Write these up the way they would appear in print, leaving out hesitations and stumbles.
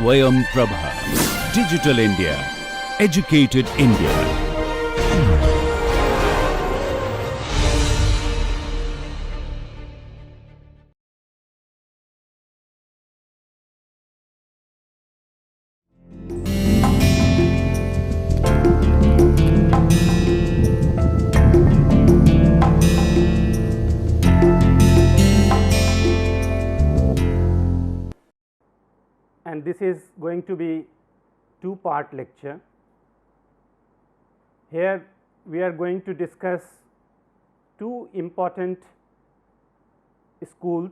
Swayam Prabha. Digital India. Educated India. And this is going to be two-part lecture. Here we are going to discuss two important schools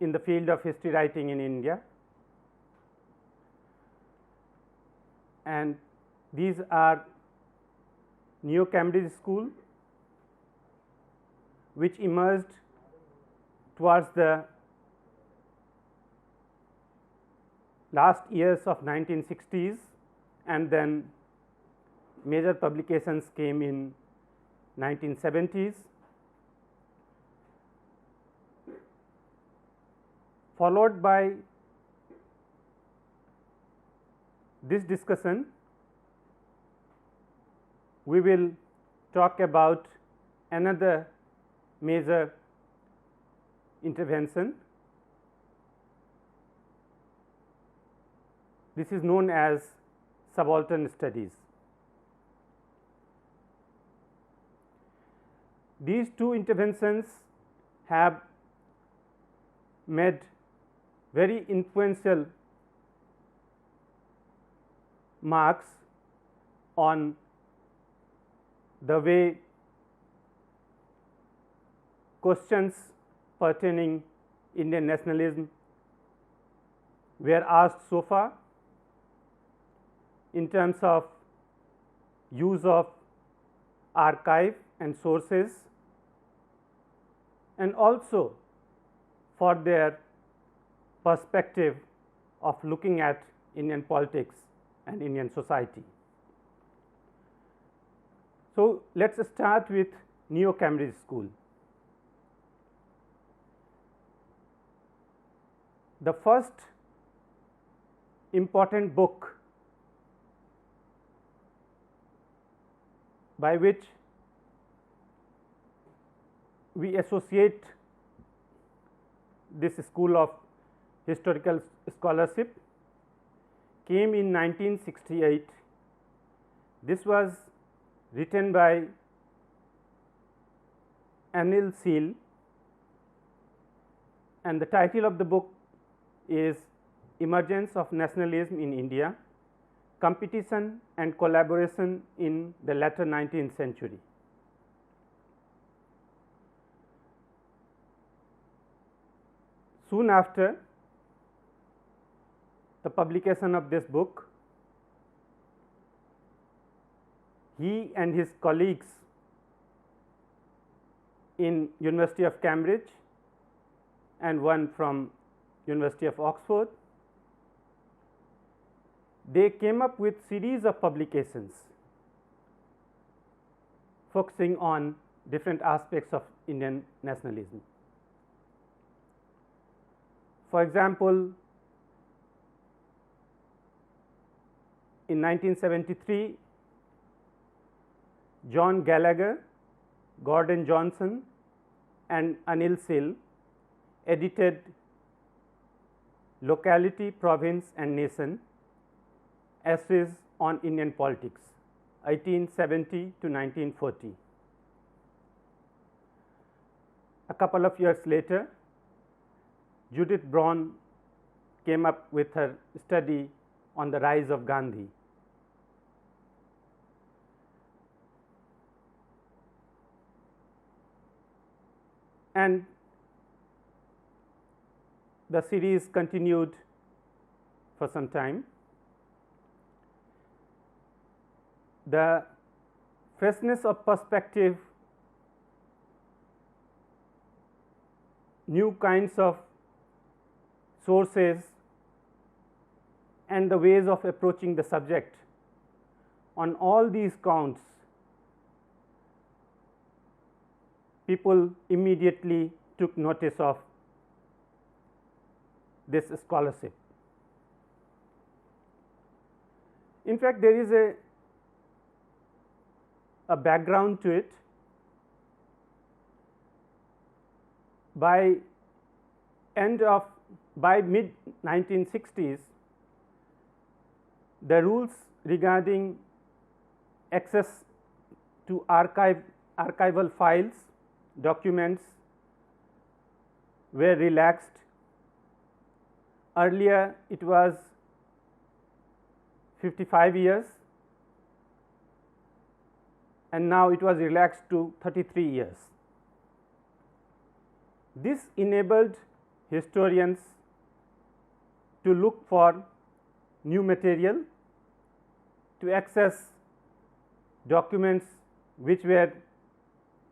in the field of history writing in India, and these are New Cambridge School, which emerged towards the last years of 1960s, and then major publications came in 1970s. Followed by this discussion, we will talk about another major intervention. This is known as Subaltern Studies. These two interventions have made very influential marks on the way questions pertaining Indian nationalism were asked so far, in terms of use of archive and sources, and also for their perspective of looking at Indian politics and Indian society. So, let us start with New Cambridge School. The first important book by which we associate this school of historical scholarship came in 1968. This was written by Anil Seal, and the title of the book is Emergence of Nationalism in India, Competition and Collaboration in the Latter 19th Century. Soon after the publication of this book, he and his colleagues in University of Cambridge and one from University of Oxford, they came up with series of publications focusing on different aspects of Indian nationalism. For example, in 1973, John Gallagher, Gordon Johnson and Anil Seal edited Locality, Province and Nation, Essays on Indian Politics, 1870 to 1940. A couple of years later, Judith Braun came up with her study on the rise of Gandhi. And the series continued for some time. The freshness of perspective, new kinds of sources and the ways of approaching the subject, on all these counts, people immediately took notice of this scholarship. In fact, there is a background to it. By mid 1960s, the rules regarding access to archival files, documents were relaxed. Earlier it was 55 years and now it was relaxed to 33 years. This enabled historians to look for new material, to access documents which were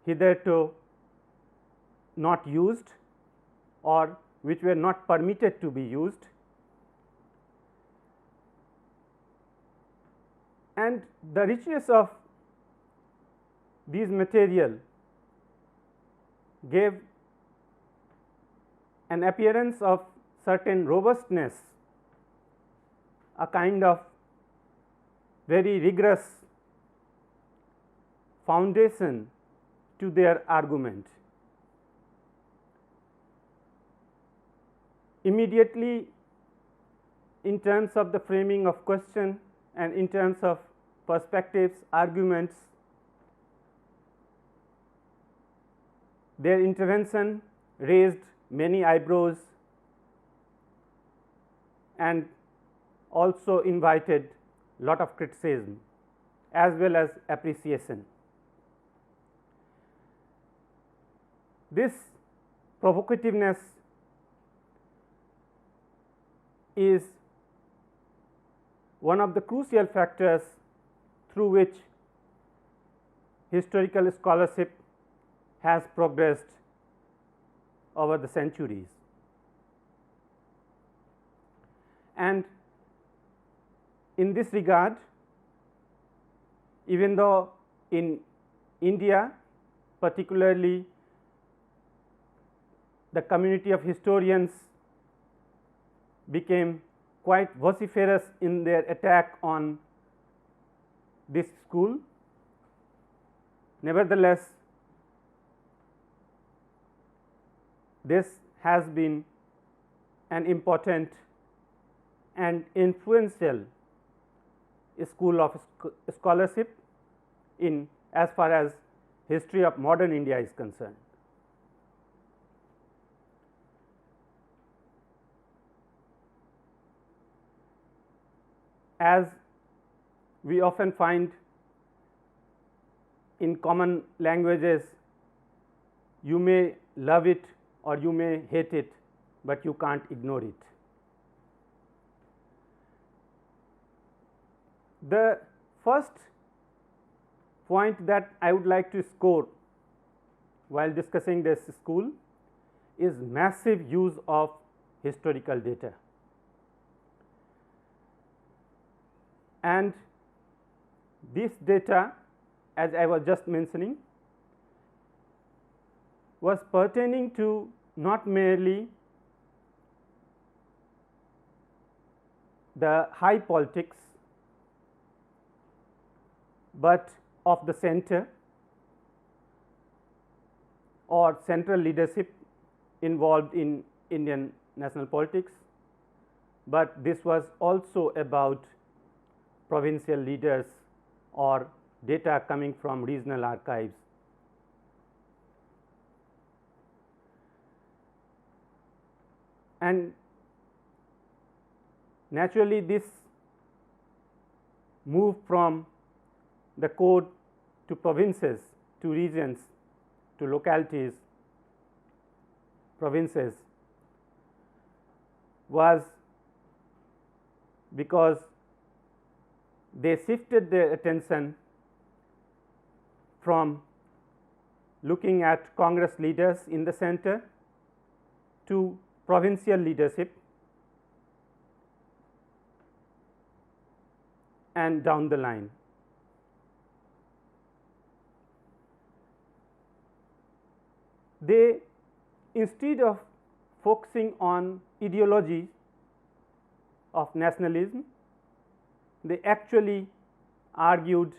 hitherto not used or which were not permitted to be used, and the richness of these material gave an appearance of certain robustness, a kind of very rigorous foundation to their argument. Immediately, in terms of the framing of question and in terms of perspectives, arguments, their intervention raised many eyebrows and also invited lot of criticism as well as appreciation. This provocativeness is one of the crucial factors through which historical scholarship has progressed over the centuries. And in this regard, even though in India particularly the community of historians became quite vociferous in their attack on this school, nevertheless this has been an important and influential school of scholarship in as far as history of modern India is concerned. As we often find in common languages, you may love it or you may hate it, but you can't ignore it. The first point that I would like to score while discussing this school is massive use of historical data. And this data, as I was just mentioning, was pertaining to not merely the high politics, but of the center or central leadership involved in Indian national politics, but this was also about provincial leaders or data coming from regional archives. And naturally, this move from the code to provinces, to regions, to localities, provinces, was because they shifted their attention from looking at Congress leaders in the center to provincial leadership and down the line. They, instead of focusing on ideology of nationalism, they actually argued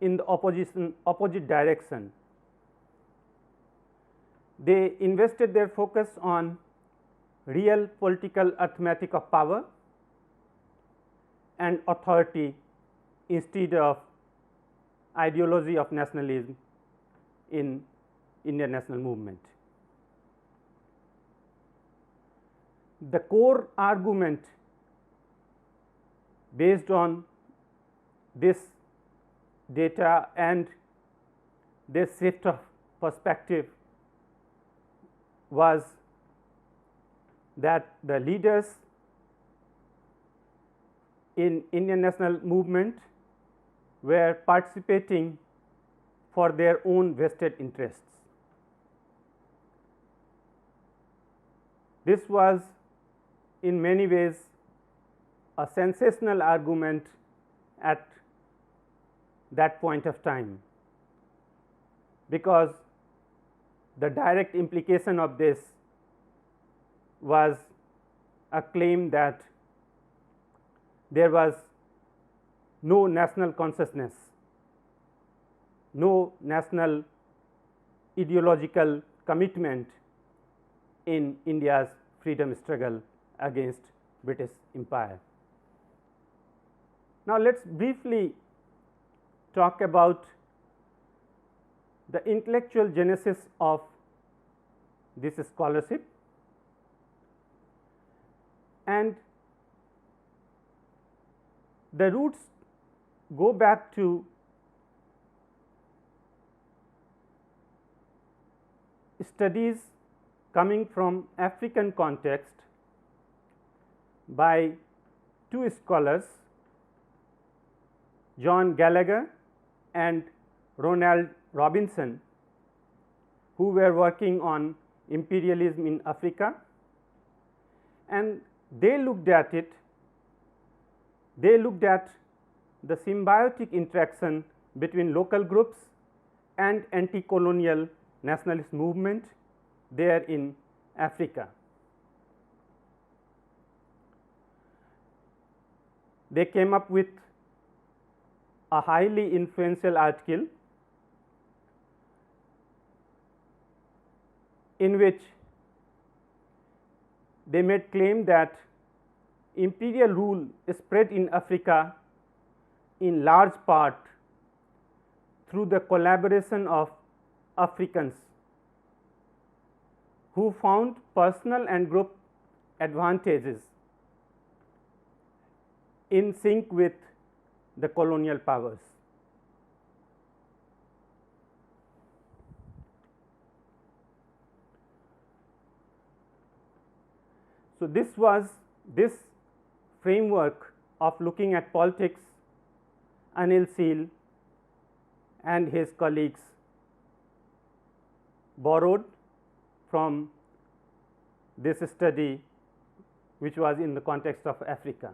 in the opposite direction. They invested their focus on real political arithmetic of power and authority instead of ideology of nationalism in Indian national movement. The core argument based on this data and this shift of perspective was that the leaders in Indian national movement were participating for their own vested interests. This was in many ways a sensational argument at that point of time, because the direct implication of this was a claim that there was no national consciousness, no national ideological commitment in India's freedom struggle against British Empire. Now, let us briefly talk about the intellectual genesis of this scholarship, and the roots go back to studies coming from African context by two scholars, John Gallagher and Ronald Robinson, who were working on imperialism in Africa, and they looked at it. They looked at the symbiotic interaction between local groups and anti-colonial nationalist movement there in Africa. They came up with a highly influential article in which they made claim that imperial rule spread in Africa in large part through the collaboration of Africans who found personal and group advantages in sync with the colonial powers. So, this framework of looking at politics Anil Seal and his colleagues borrowed from this study, which was in the context of Africa.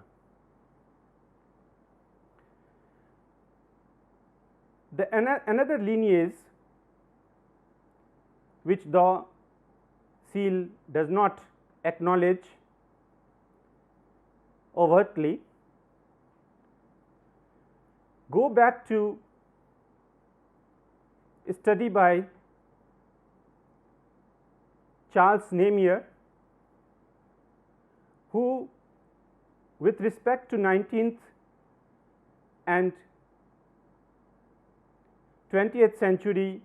Another lineage which the Seal does not acknowledge overtly go back to a study by Charles Namier, who with respect to 19th and 20th century,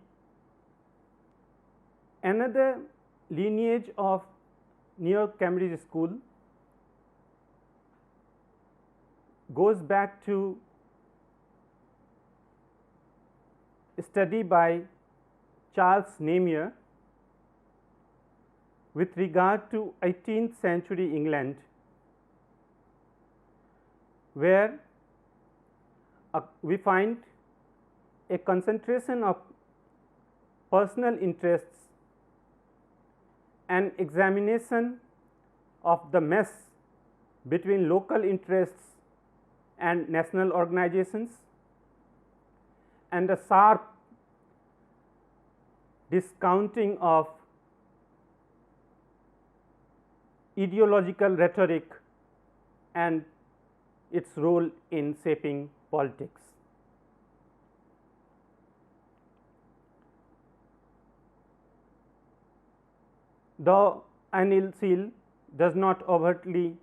another lineage of New York Cambridge School goes back to a study by Charles Namier with regard to 18th century England, where we find a concentration of personal interests and examination of the mess between local interests and national organizations, and a sharp discounting of ideological rhetoric and its role in shaping politics. The anneal seal does not overtly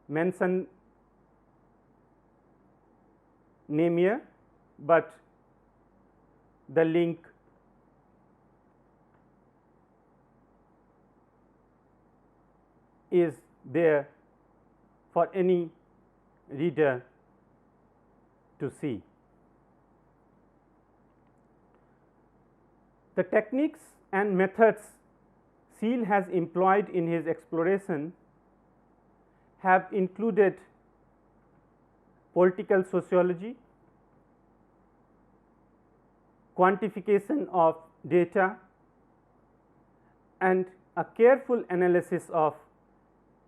mention name here, but the link is there for any reader to see. The techniques and methods Seal has employed in his exploration have included political sociology, quantification of data, and a careful analysis of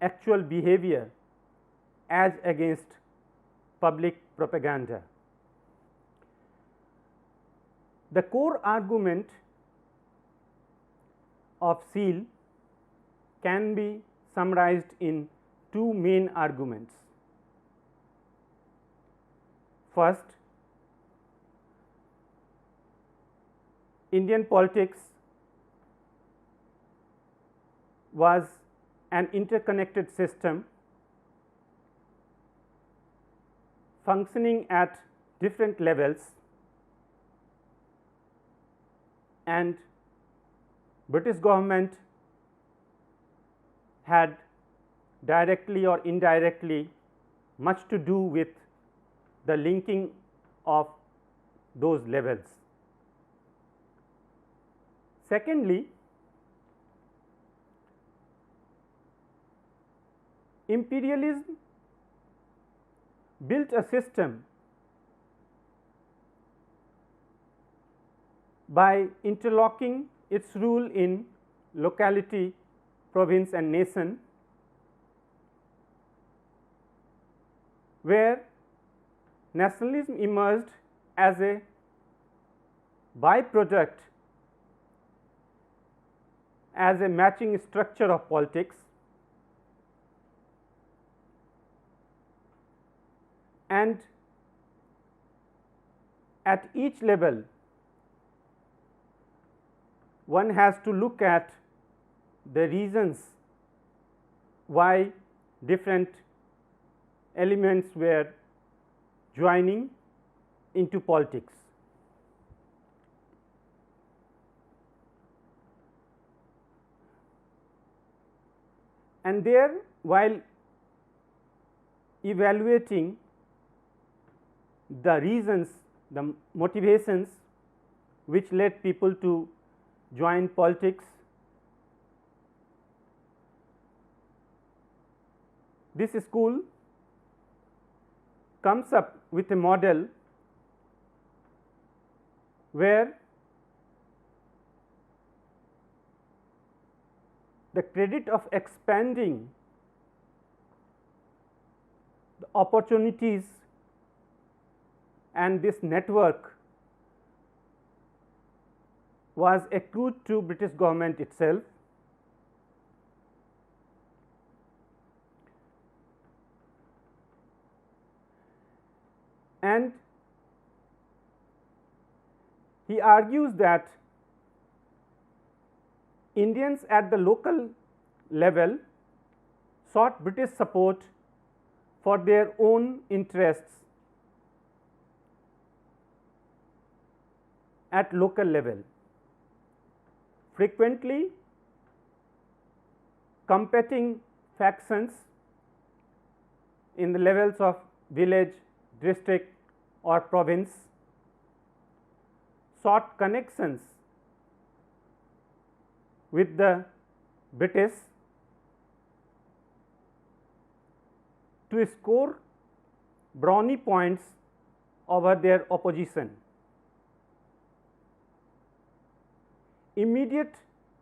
actual behavior as against public propaganda. The core argument of Seal can be summarized in two main arguments. First, Indian politics was an interconnected system functioning at different levels, and British government had directly or indirectly much to do with the linking of those levels. Secondly, imperialism built a system by interlocking its rule in locality, province and nation, where nationalism emerged as a byproduct, as a matching structure of politics, and at each level one has to look at the reasons why different elements were joining into politics. And there, while evaluating the reasons, the motivations which led people to join politics, this school comes up with a model where the credit of expanding the opportunities and this network was accrued to British government itself, and he argues that Indians at the local level sought British support for their own interests at local level, frequently competing factions in the levels of village, district or province sought connections with the British to score brownie points over their opposition. Immediate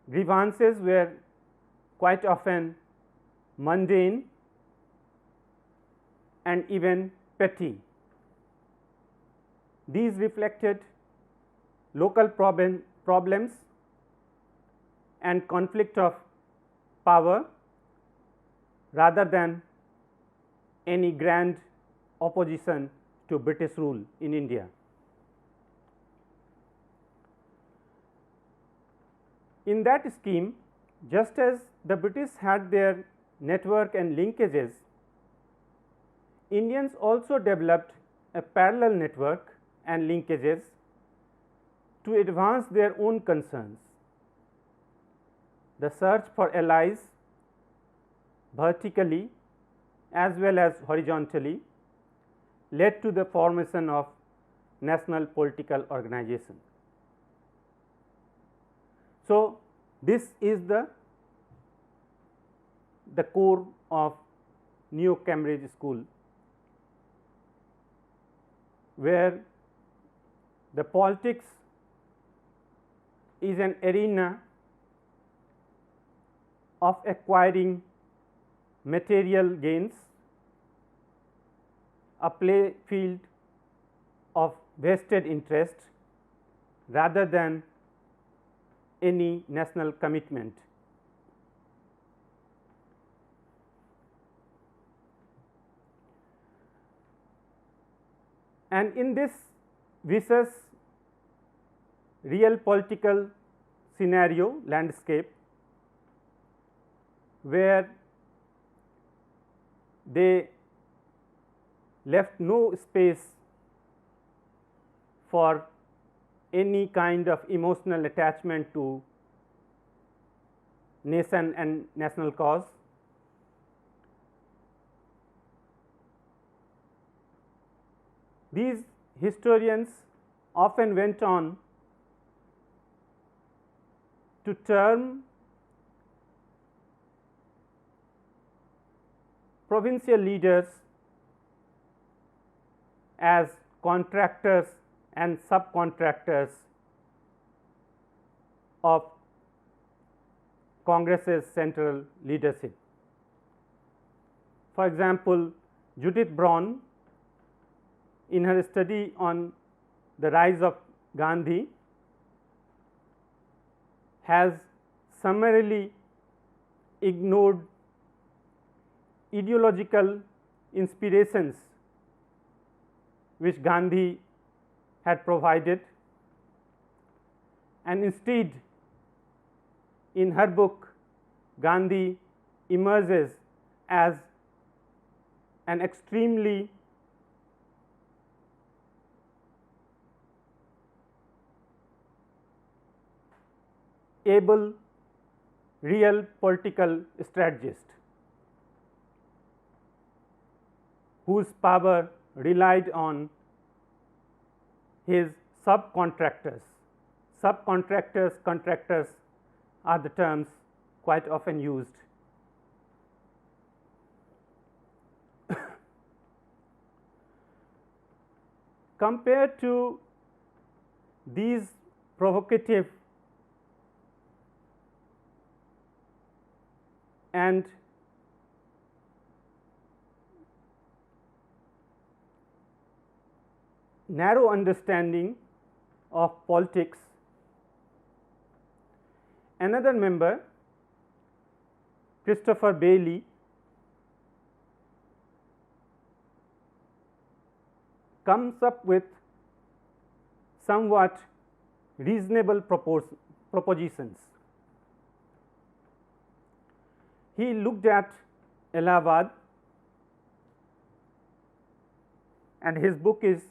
grievances were quite often mundane and even petty. These reflected local problems and conflict of power rather than any grand opposition to British rule in India. In that scheme, just as the British had their network and linkages, Indians also developed a parallel network and linkages to advance their own concerns. The search for allies vertically as well as horizontally led to the formation of national political organization. So, this is the core of New Cambridge School, where the politics is an arena of acquiring material gains, a play field of vested interest rather than any national commitment. And in this vicious real political scenario landscape, where they left no space for any kind of emotional attachment to nation and national cause. These historians often went on to term provincial leaders as contractors and subcontractors of Congress's central leadership. For example, Judith Braun, in her study on the rise of Gandhi, has summarily ignored ideological inspirations which Gandhi had provided, and instead in her book Gandhi emerges as an extremely able real political strategist whose power relied on his subcontractors. Subcontractors, contractors are the terms quite often used. Compared to these provocative and narrow understanding of politics, another member, Christopher Bailey, comes up with somewhat reasonable propositions. He looked at Allahabad, and his book is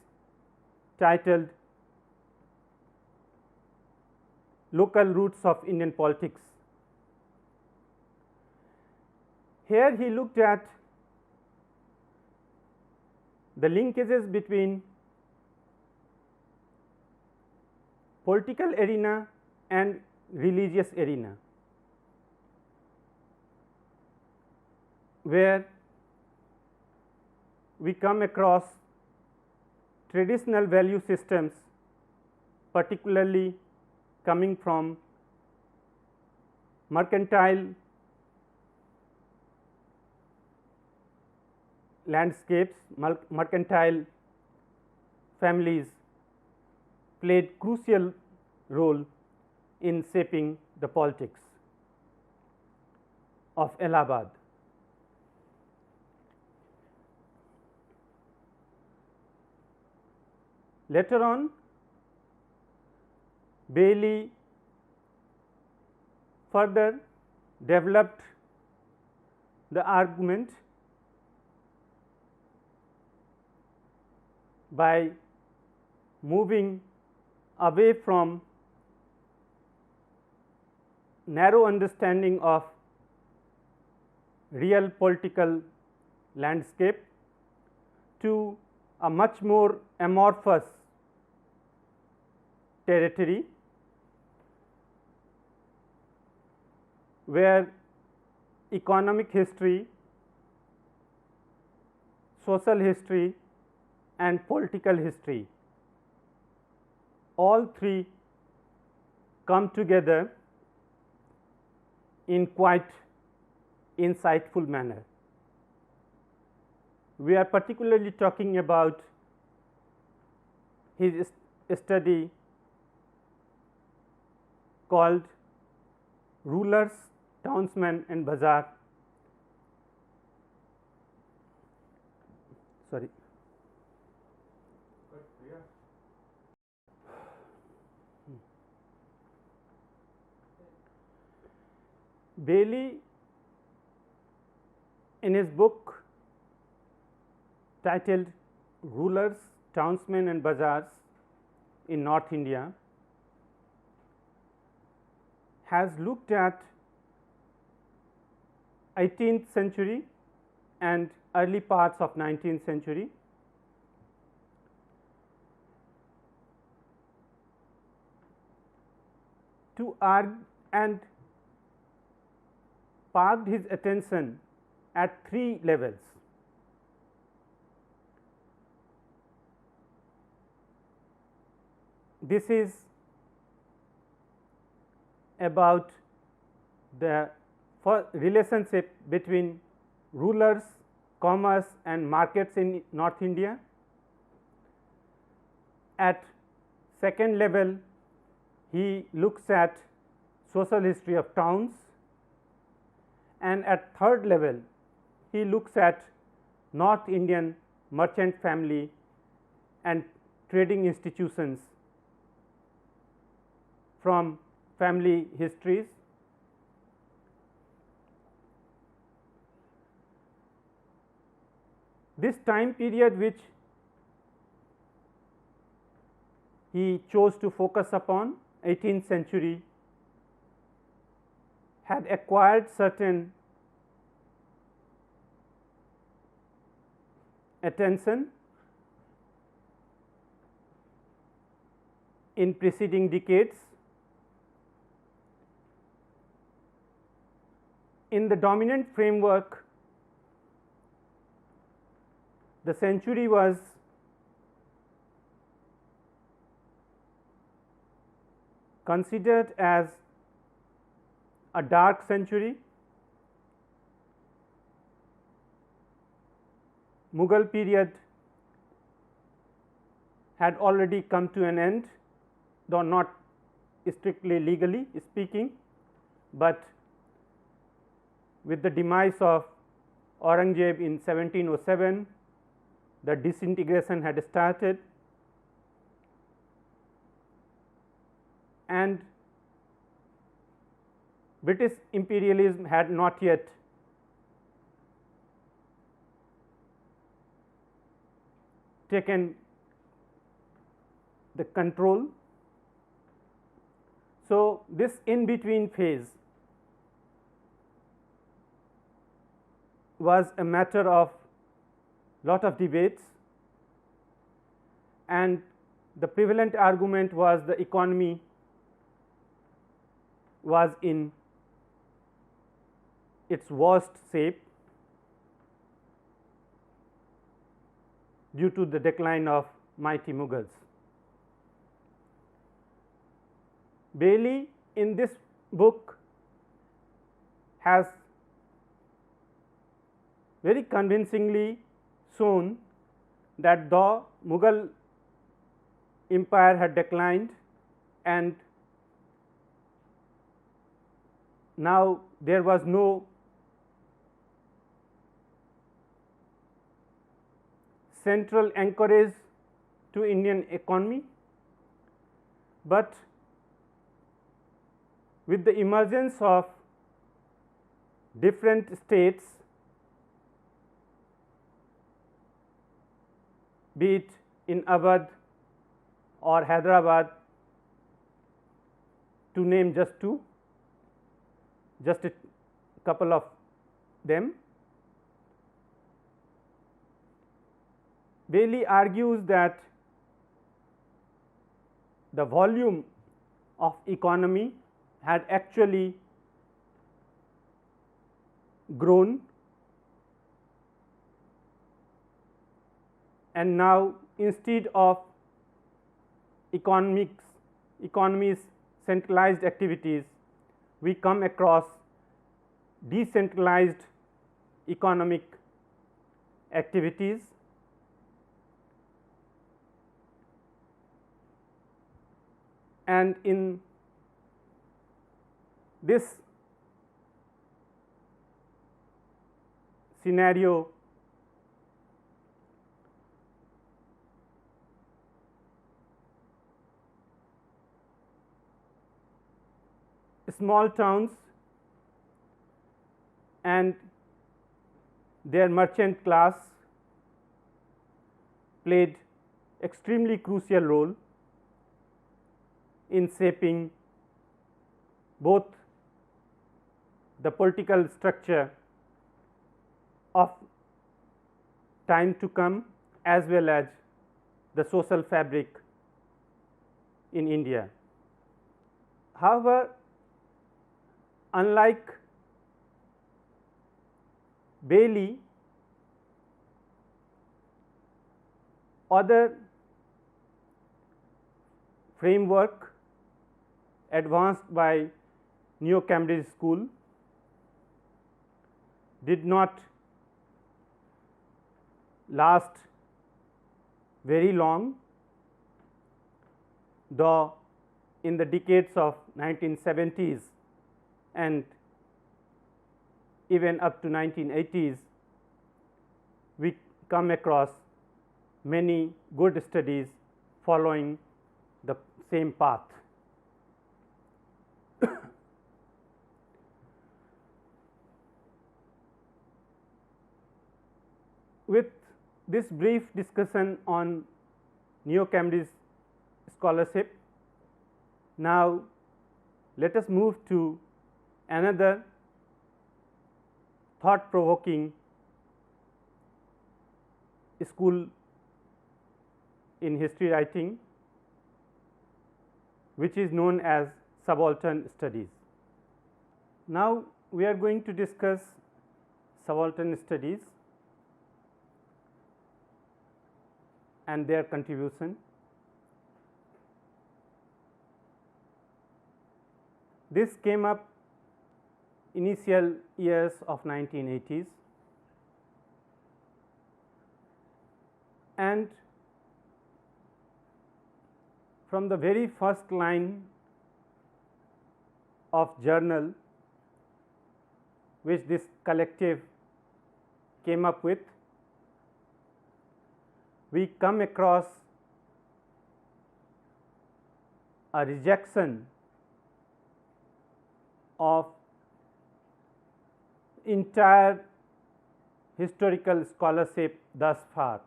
titled Local Roots of Indian Politics. Here he looked at the linkages between political arena and religious arena, where we come across traditional value systems, particularly coming from mercantile landscapes. Mercantile families played crucial role in shaping the politics of Allahabad. Later on, Bailey further developed the argument by moving away from narrow understanding of real political landscape to a much more amorphous territory, where economic history, social history and political history, all three come together in quite insightful manner. We are particularly talking about his study called Rulers, Townsmen and Bazaar. Sorry. Bailey, in his book titled Rulers, Townsmen and Bazaars in North India, has looked at 18th century and early parts of 19th century to argue and parked his attention at three levels. This is about the relationship between rulers, commerce and markets in North India. At second level, he looks at social history of towns, and at third level he looks at North Indian merchant family and trading institutions from family histories. This time period which he chose to focus upon, 18th century, had acquired certain attention in preceding decades. In the dominant framework, the century was considered as a dark century. Mughal period had already come to an end, though not strictly legally speaking, but with the demise of Aurangzeb in 1707, the disintegration had started, and British imperialism had not yet taken the control. So, this in between phase was a matter of lot of debates, and the prevalent argument was the economy was in its worst shape due to the decline of mighty Mughals. Bailey in this book has very convincingly shown that the Mughal empire had declined and now there was no central anchorage to Indian economy, but with the emergence of different states, be it in Awadh or Hyderabad, to name just two, just a couple of them, Bailey argues that the volume of economy had actually grown, and now instead of economy's centralized activities, we come across decentralized economic activities, and in this scenario, small towns and their merchant class played extremely crucial role in shaping both the political structure of time to come as well as the social fabric in India. However, unlike Bailey, other framework advanced by New Cambridge School did not last very long, though in the decades of 1970s and even up to 1980s, we come across many good studies following the same path. With this brief discussion on New Cambridge scholarship, now let us move to another thought provoking school in history writing, which is known as Subaltern Studies. Now, we are going to discuss Subaltern Studies and their contribution. This came up initial years of 1980s, and from the very first line of journal which this collective came up with, we come across a rejection of entire historical scholarship thus far.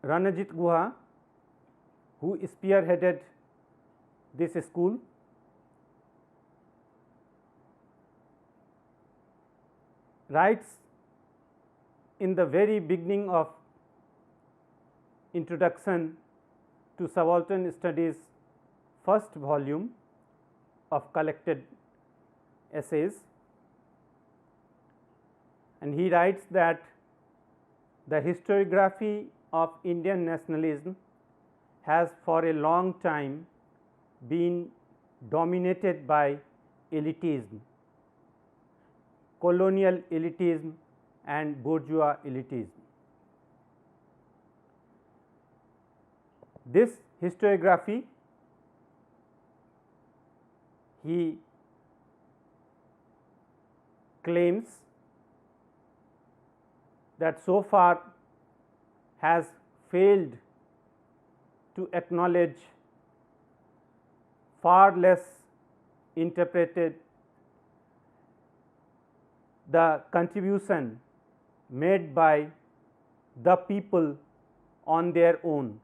Ranajit Guha, who spearheaded this school, writes in the very beginning of introduction to Subaltern Studies first volume of collected essays, and he writes that the historiography of Indian nationalism has for a long time been dominated by elitism, colonial elitism and bourgeois elitism. This historiography, he claims that so far has failed to acknowledge, far less interpreted the contribution made by the people on their own,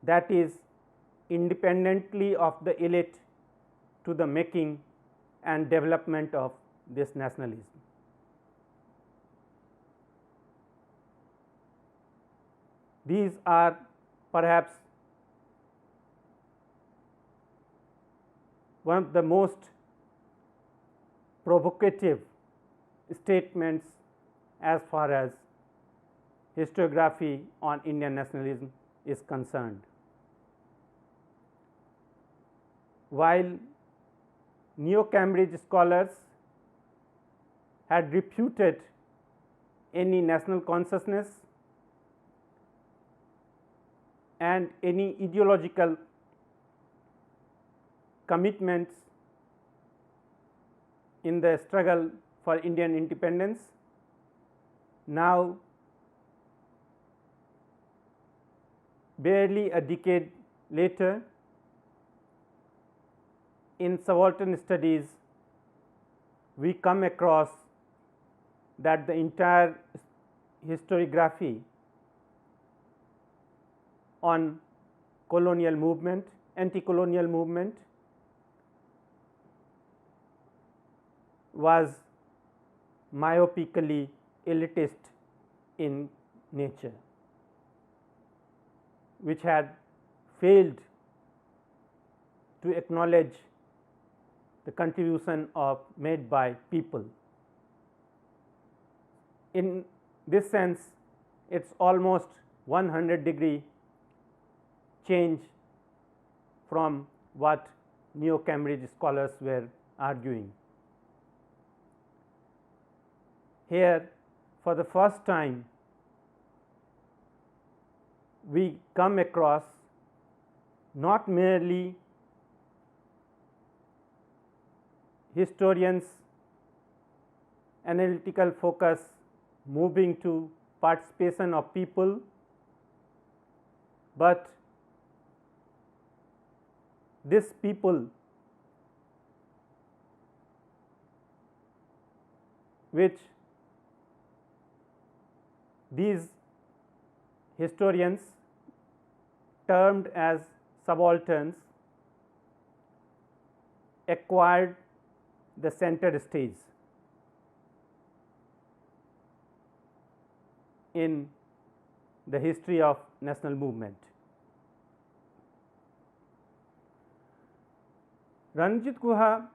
that is independently of the elite, to the making and development of this nationalism. These are perhaps one of the most provocative statements as far as historiography on Indian nationalism is concerned. While Neo-Cambridge scholars had refuted any national consciousness and any ideological commitments in the struggle for Indian independence, now barely a decade later, in Subaltern Studies, we come across that the entire historiography on colonial movement, anti-colonial movement, was myopically elitist in nature, which had failed to acknowledge the contribution made by people. In this sense, it is almost 100-degree change from what Neo-Cambridge scholars were arguing. Here, for the first time, we come across not merely historians' analytical focus moving to participation of people, but this people which these historians termed as subalterns acquired the center stage in the history of national movement. Ranjit Guha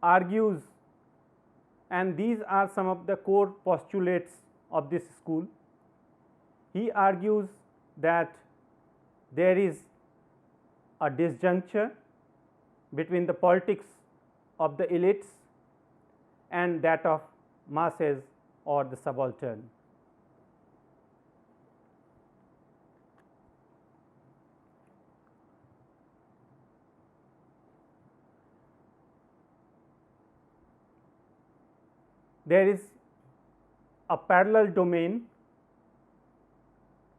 argues, and these are some of the core postulates of this school. He argues that there is a disjuncture between the politics of the elites and that of masses or the subaltern. There is a parallel domain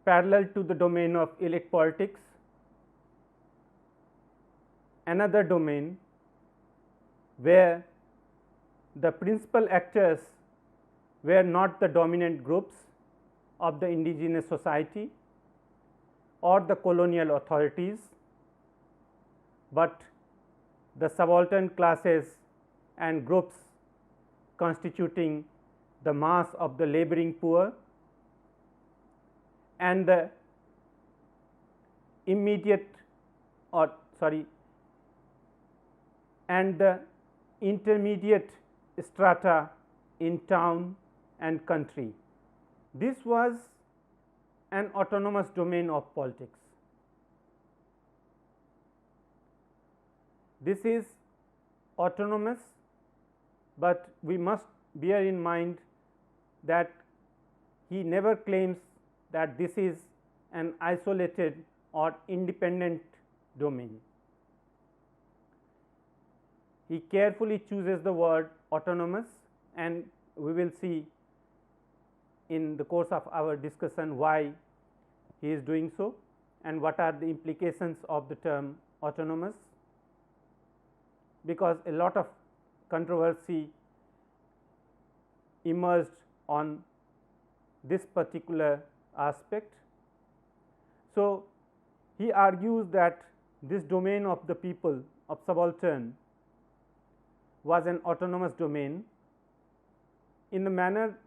parallel to the domain of elite politics, another domain where the principal actors were not the dominant groups of the indigenous society or the colonial authorities, but the subaltern classes and groups constituting the mass of the laboring poor and the immediate and the intermediate strata in town and country. This was an autonomous domain of politics. This is autonomous, but we must bear in mind that he never claims that this is an isolated or independent domain. He carefully chooses the word autonomous and we will see in the course of our discussion why he is doing so and what are the implications of the term autonomous, because a lot of controversy emerged on this particular aspect. So, he argues that this domain of the people of subaltern was an autonomous domain in the manner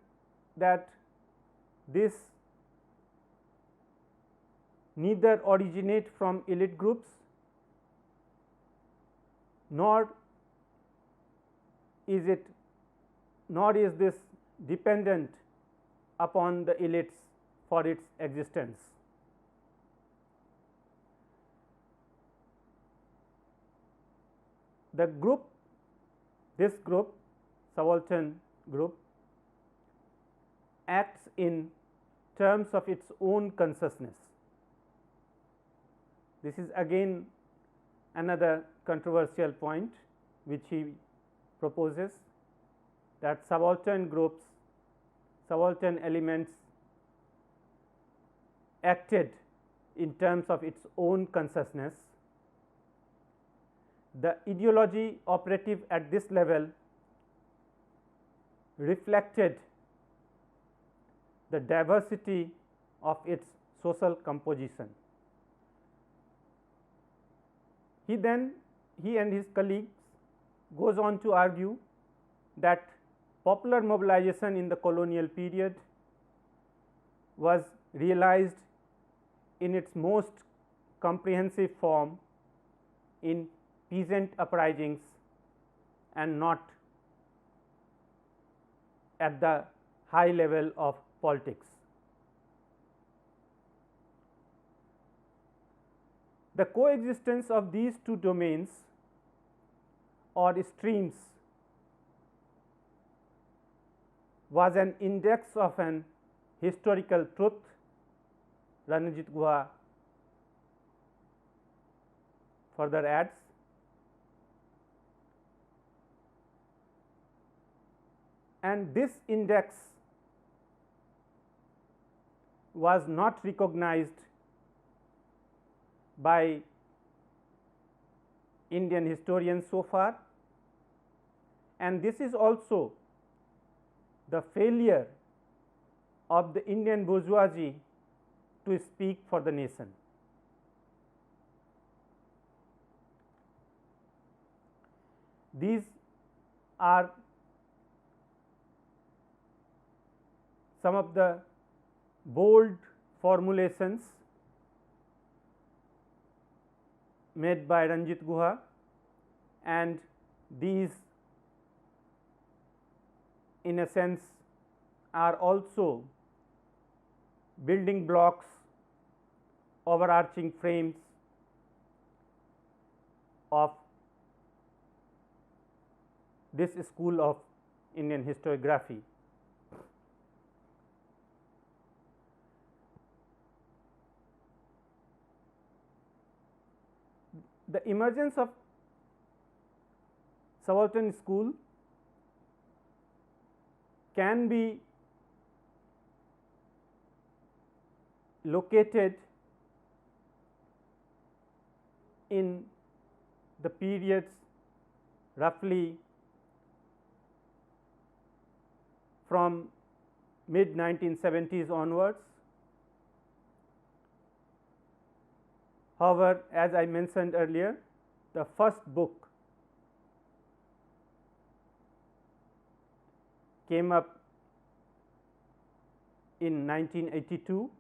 that this neither originate from elite groups nor is this dependent upon the elites for its existence. The group, this group, subaltern group, acts in terms of its own consciousness. This is again another controversial point which he proposes, that subaltern groups, subaltern elements acted in terms of its own consciousness. The ideology operative at this level reflected the diversity of its social composition. He and his colleagues goes on to argue that popular mobilization in the colonial period was realized in its most comprehensive form in peasant uprisings and not at the high level of politics. The coexistence of these two domains or streams was an index of an historical truth, Ranjit Guha further adds. And this index was not recognized by Indian historians so far, and this is also the failure of the Indian bourgeoisie to speak for the nation. These are some of the bold formulations made by Ranjit Guha, and these in a sense are also building blocks, overarching frames of this school of Indian historiography. The emergence of subaltern school can be located in the periods roughly from mid 1970s onwards. However, as I mentioned earlier, the first book came up in 1982,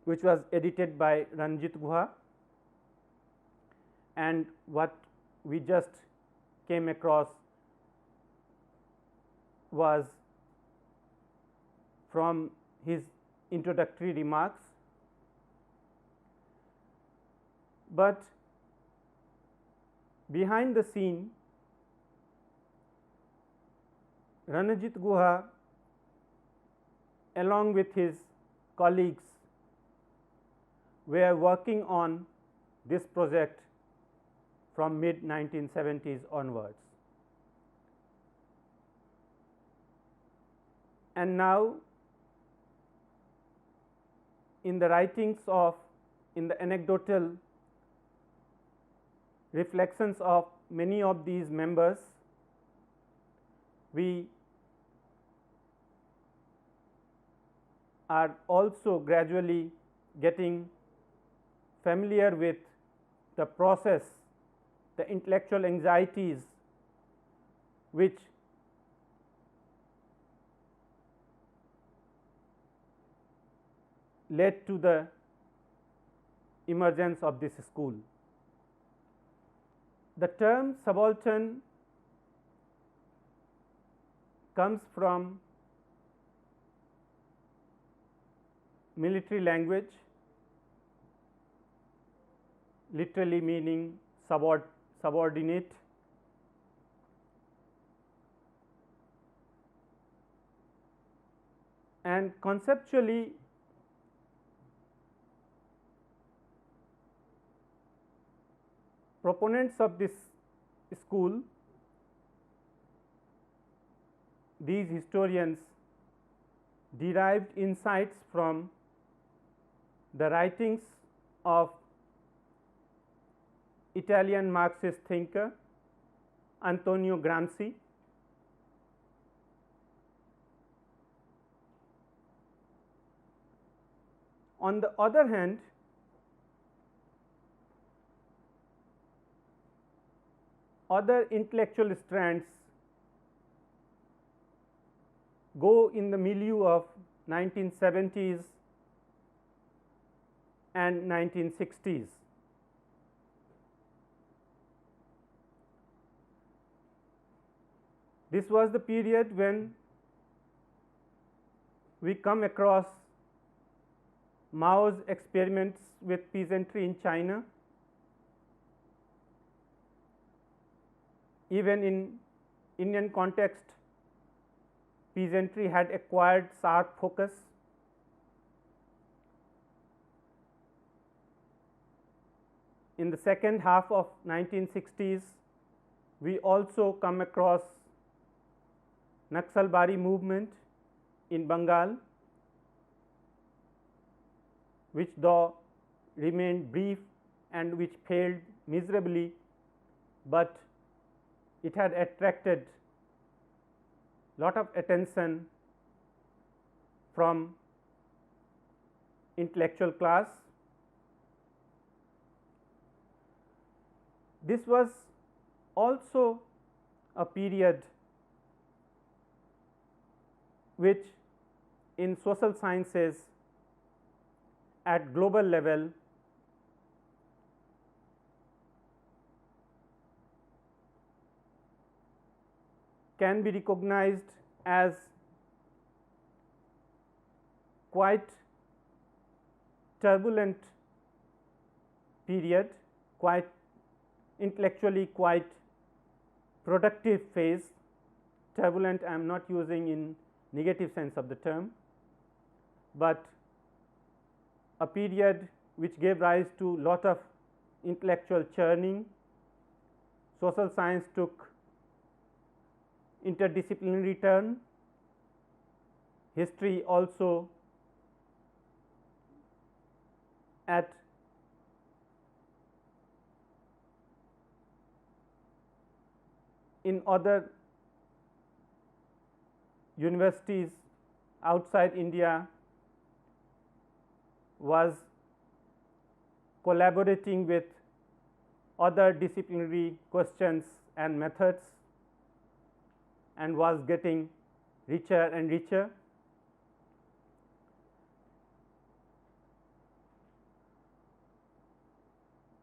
which was edited by Ranjit Guha, and what we just came across was from his introductory remarks. But behind the scene, Ranjit Guha along with his colleagues were working on this project from mid 1970s onwards. And now in the writings of, in the anecdotal reflections of many of these members, we are also gradually getting familiar with the process, the intellectual anxieties which led to the emergence of this school. The term subaltern comes from military language, literally meaning subordinate, and conceptually proponents of this school, these historians, derived insights from the writings of Italian Marxist thinker Antonio Gramsci. On the other hand, other intellectual strands go in the milieu of 1970s and 1960s. This was the period when we come across Mao's experiments with peasantry in China. Even in Indian context, peasantry had acquired sharp focus. In the second half of 1960s, we also come across Naxalbari movement in Bengal, which though remained brief and which failed miserably, but it had attracted lot of attention from intellectual class. This was also a period which in social sciences at global level can be recognized as quite turbulent period, quite intellectually quite productive phase. Turbulent I am not using in negative sense of the term, but a period which gave rise to lot of intellectual churning. Social science took interdisciplinary turn, history also at in other universities outside India was collaborating with other disciplinary questions and methods and was getting richer and richer.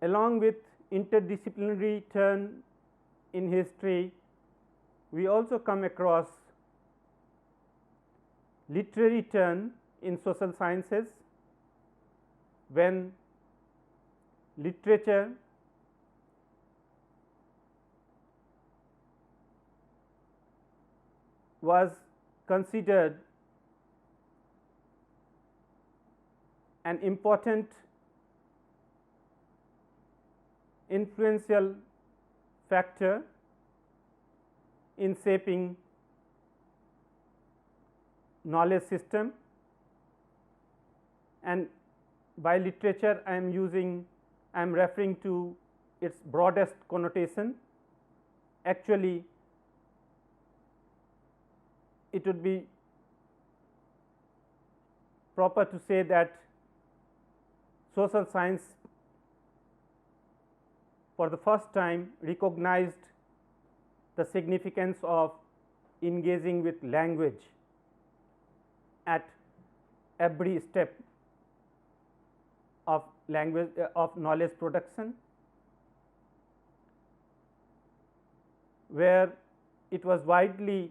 Along with interdisciplinary turn in history, we also come across literary turn in social sciences, when literature was considered an important influential factor in shaping knowledge system, and by literature I am referring to its broadest connotation. Actually, it would be proper to say that social science for the first time recognized the significance of engaging with language at every step of language of knowledge production, where it was widely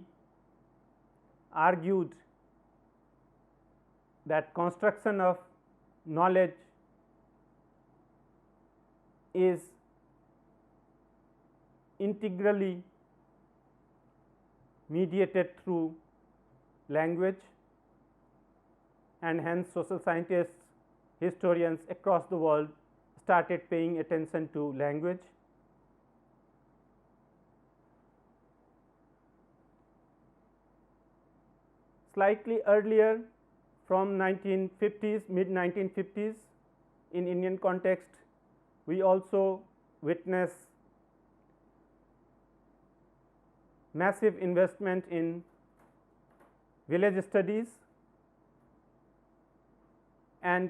argued that construction of knowledge is integrally mediated through language, and hence social scientists, historians across the world started paying attention to language. Slightly earlier, from 1950s, mid 1950s, in Indian context, we also witness massive investment in village studies and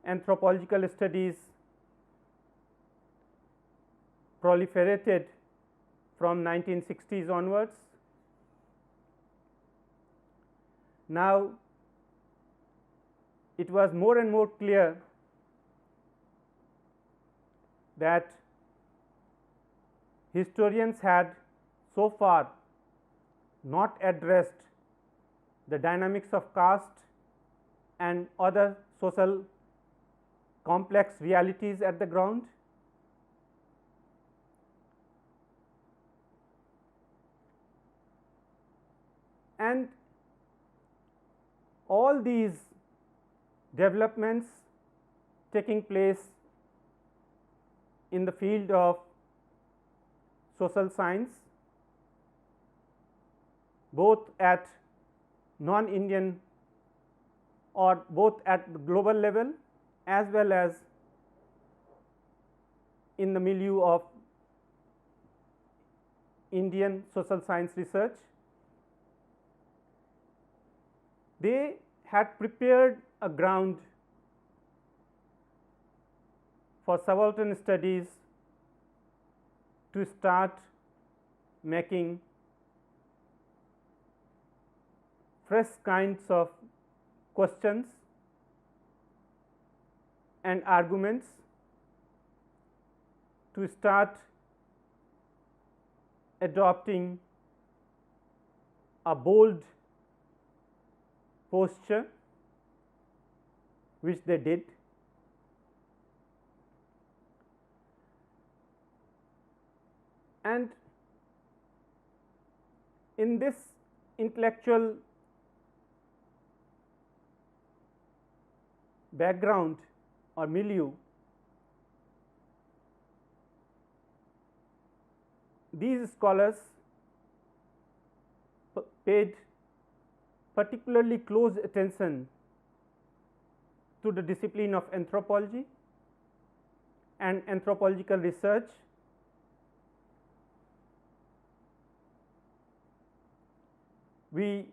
anthropological studies proliferated from 1960s onwards. Now, it was more and more clear that historians had so far not addressed the dynamics of caste and other social complex realities at the ground. And all these developments taking place in the field of social science, both at non-Indian or both at the global level as well as in the milieu of Indian social science research. They had prepared a ground for subaltern studies to start making fresh kinds of questions and arguments, to start adopting a bold posture, which they did. And in this intellectual background or milieu, these scholars paid particularly close attention to the discipline of anthropology and anthropological research. We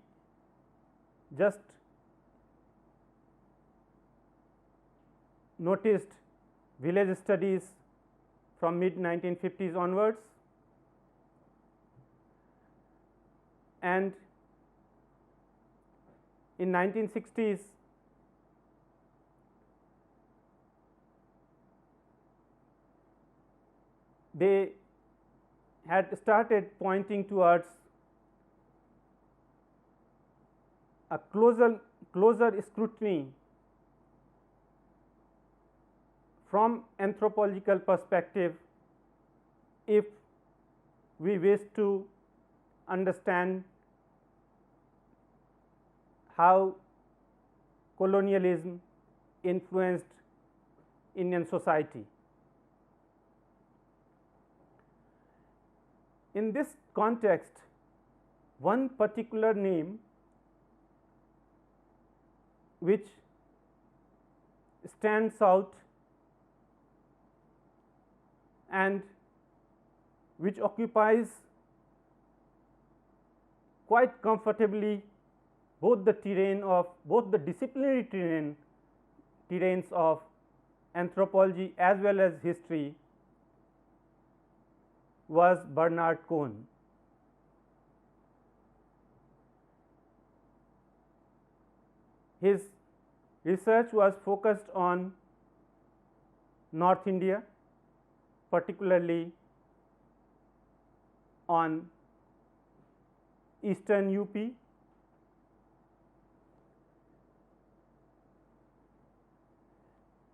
just noticed village studies from mid 1950s onwards, and in 1960s they had started pointing towards a closer scrutiny from anthropological perspective if we wish to understand how colonialism influenced Indian society. In this context, one particular name which stands out and which occupies quite comfortably both the disciplinary terrains of anthropology as well as history, was Bernard Cohn. His research was focused on North India, particularly on eastern UP,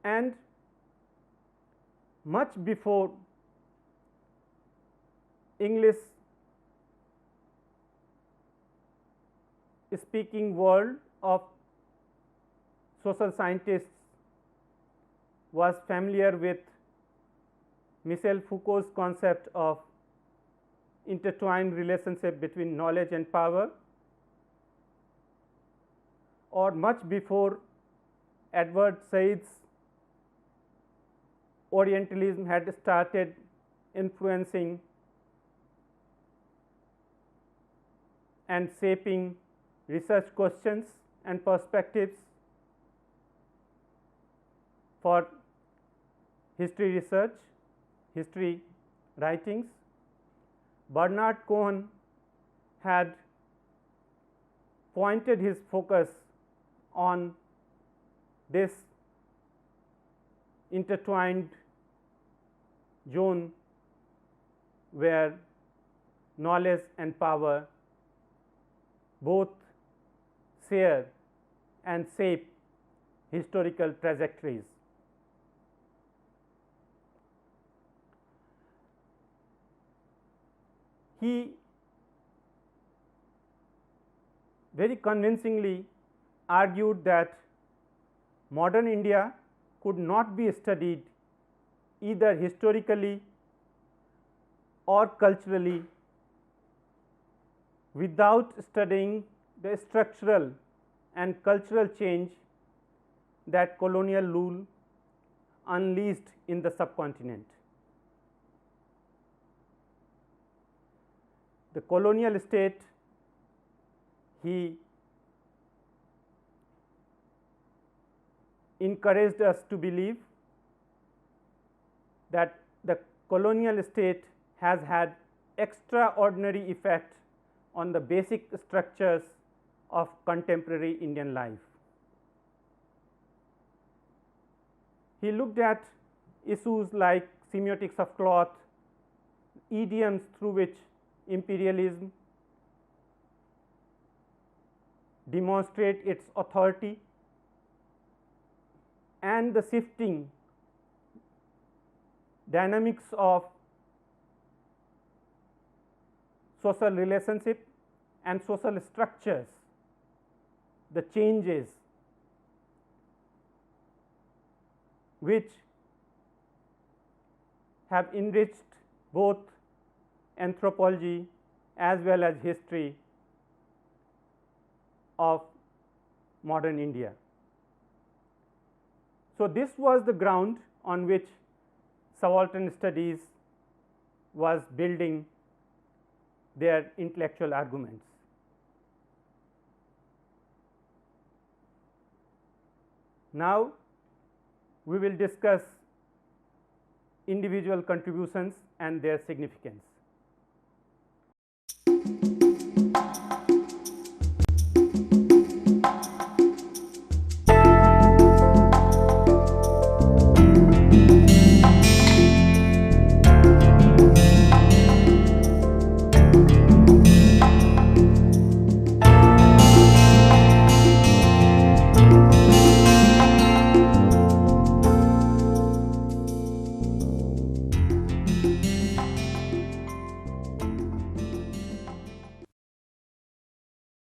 and much before English speaking world of social scientists was familiar with Michel Foucault's concept of intertwined relationship between knowledge and power, or much before Edward Said's Orientalism had started influencing and shaping research questions and perspectives for history research, history writings. Bernard Cohn had pointed his focus on this intertwined zone where knowledge and power both share and shape historical trajectories. He very convincingly argued that modern India could not be studied either historically or culturally without studying the structural and cultural change that colonial rule unleashed in the subcontinent. The colonial state, he encouraged us to believe that the colonial state has had extraordinary effect on the basic structures of contemporary Indian life. He looked at issues like semiotics of cloth, idioms through which imperialism demonstrate its authority, and the shifting dynamics of social relationship and social structures, the changes which have enriched both anthropology as well as history of modern India. So, this was the ground on which Subaltern Studies was building their intellectual arguments. Now, we will discuss individual contributions and their significance.